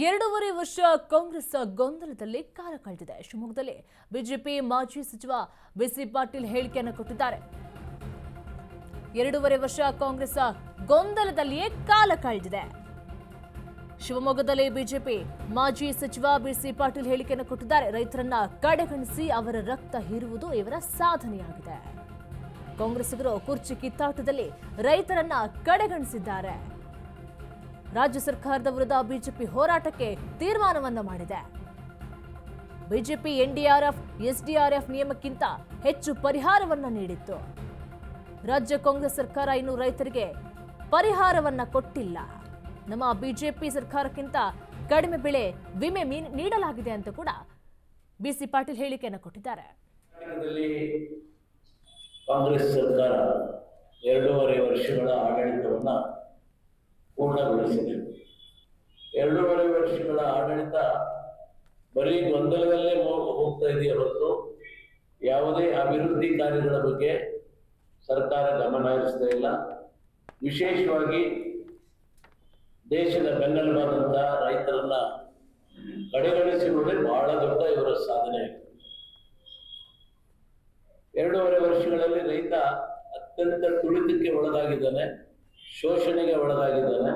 ಎರಡೂವರೆ ವರ್ಷ ಕಾಂಗ್ರೆಸ್ ಗೊಂದಲದಲ್ಲಿ ಕಾಲ ಕಳೆದಿದೆ. ಶಿವಮೊಗ್ಗದಲ್ಲಿ ಬಿಜೆಪಿ ಮಾಜಿ ಸಚಿವ ಬಿಸಿ ಪಾಟೀಲ್ ಹೇಳಿಕೆಯನ್ನು ಕೊಟ್ಟಿದ್ದಾರೆ. ಎರಡೂವರೆ ವರ್ಷ ಕಾಂಗ್ರೆಸ್ ಗೊಂದಲದಲ್ಲಿಯೇ ಕಾಲ ಕಳೆದಿದೆ. ಶಿವಮೊಗ್ಗದಲ್ಲಿ ಬಿಜೆಪಿ ಮಾಜಿ ಸಚಿವ ಬಿಸಿ ಪಾಟೀಲ್ ಹೇಳಿಕೆಯನ್ನು ಕೊಟ್ಟಿದ್ದಾರೆ. ರೈತರನ್ನ ಕಡೆಗಣಿಸಿ ಅವರ ರಕ್ತ ಹೀರುವುದು ಇವರ ಸಾಧನೆಯಾಗಿದೆ. ಕಾಂಗ್ರೆಸ್ಸಿಗರು ಕುರ್ಚಿ ಕಿತ್ತಾಟದಲ್ಲಿ ರೈತರನ್ನ ಕಡೆಗಣಿಸಿದ್ದಾರೆ. ರಾಜ್ಯ ಸರ್ಕಾರದ ವಿರುದ್ಧ ಬಿಜೆಪಿ ಹೋರಾಟಕ್ಕೆ ತೀರ್ಮಾನವನ್ನ ಮಾಡಿದೆ. ಬಿಜೆಪಿ ಎನ್ಡಿಆರ್ಎಫ್ ಎಸ್ಡಿಆರ್ಎಫ್ ನಿಯಮಕ್ಕಿಂತ ಹೆಚ್ಚು ಪರಿಹಾರವನ್ನ ನೀಡಿತ್ತು. ರಾಜ್ಯ ಕಾಂಗ್ರೆಸ್ ಸರ್ಕಾರ ಇನ್ನು ರೈತರಿಗೆ ಪರಿಹಾರವನ್ನ ಕೊಟ್ಟಿಲ್ಲ. ನಮ್ಮ ಬಿಜೆಪಿ ಸರ್ಕಾರಕ್ಕಿಂತ ಕಡಿಮೆ ಬೆಳೆ ವಿಮೆ ನೀಡಲಾಗಿದೆ ಅಂತ ಕೂಡ ಬಿಸಿ ಪಾಟೀಲ್ ಹೇಳಿಕೆಯನ್ನು ಕೊಟ್ಟಿದ್ದಾರೆ. ಕಾಂಗ್ರೆಸ್ ಸರ್ಕಾರ 2.5 ವರ್ಷಗಳ ಆಡಳಿತವನ್ನ ಪೂರ್ಣಗೊಳಿಸಿದೆ. 2.5 ವರ್ಷಗಳ ಆಡಳಿತ ಬರೀ ಗೊಂದಲದಲ್ಲೇ ಹೋಗ್ತಾ ಇದೆಯೇ ಹೊರತು ಯಾವುದೇ ಅಭಿವೃದ್ಧಿ ಕಾರ್ಯಗಳ ಬಗ್ಗೆ ಸರ್ಕಾರ ಗಮನ ಹರಿಸ್ತಾ ಇಲ್ಲ. ವಿಶೇಷವಾಗಿ ದೇಶದ ಬೆನ್ನೆಲುಬಾದಂತಹ ರೈತರನ್ನ ಕಡೆಗಣಿಸಿರುವುದೇ ಬಹಳ ದೊಡ್ಡ ಇವರ ಸಾಧನೆ. 2.5 ವರ್ಷಗಳಲ್ಲಿ ರೈತ ಅತ್ಯಂತ ತುಳಿತಕ್ಕೆ ಒಳಗಾಗಿದ್ದಾನೆ, ಶೋಷಣೆಗೆ ಒಳಗಾಗಿದ್ದಾನೆ.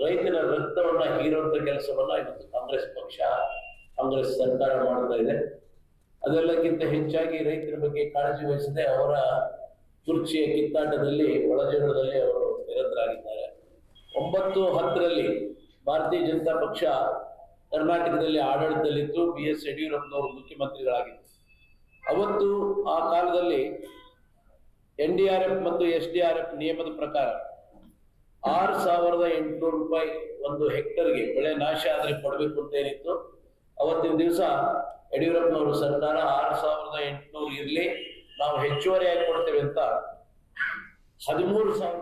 ರೈತರ ರಕ್ತವನ್ನ ಹೀರುವಂತ ಕೆಲಸವನ್ನ ಇವತ್ತು ಕಾಂಗ್ರೆಸ್ ಪಕ್ಷ, ಕಾಂಗ್ರೆಸ್ ಸರ್ಕಾರ ಮಾಡ್ತಾ ಇದೆ. ಅದೆಲ್ಲಕ್ಕಿಂತ ಹೆಚ್ಚಾಗಿ ರೈತರ ಬಗ್ಗೆ ಕಾಳಜಿ ವಹಿಸದೆ ಅವರ ಕುರ್ಚಿಯ ಕಿತ್ತಾಟದಲ್ಲಿ, ಒಳಜಗಳದಲ್ಲಿ ಅವರು ನಿರತರಾಗಿದ್ದಾರೆ. 9-10ರಲ್ಲಿ ಭಾರತೀಯ ಜನತಾ ಪಕ್ಷ ಕರ್ನಾಟಕದಲ್ಲಿ ಆಡಳಿತದಲ್ಲಿದ್ದು BS ಯಡಿಯೂರಪ್ಪನವರು ಮುಖ್ಯಮಂತ್ರಿಗಳಾಗಿದ್ದರು. ಅವತ್ತು ಆ ಕಾಲದಲ್ಲಿ NDRF ಮತ್ತು SDRF ನಿಯಮದ ಪ್ರಕಾರ 6,800 ರೂಪಾಯಿ ಒಂದು ಹೆಕ್ಟರ್ಗೆ ಬೆಳೆ ನಾಶ ಆದ್ರೆ ಕೊಡಬೇಕು ಅಂತ ಏನಿತ್ತು. ಅವತ್ತಿನ ದಿವಸ ಯಡಿಯೂರಪ್ಪನವರು ಸರ್ಕಾರ 6,800 ಇರ್ಲಿ, ನಾವು ಹೆಚ್ಚುವರಿಯಾಗಿ ಕೊಡ್ತೇವೆ ಅಂತ 13,000 ರೂಪಾಯಿ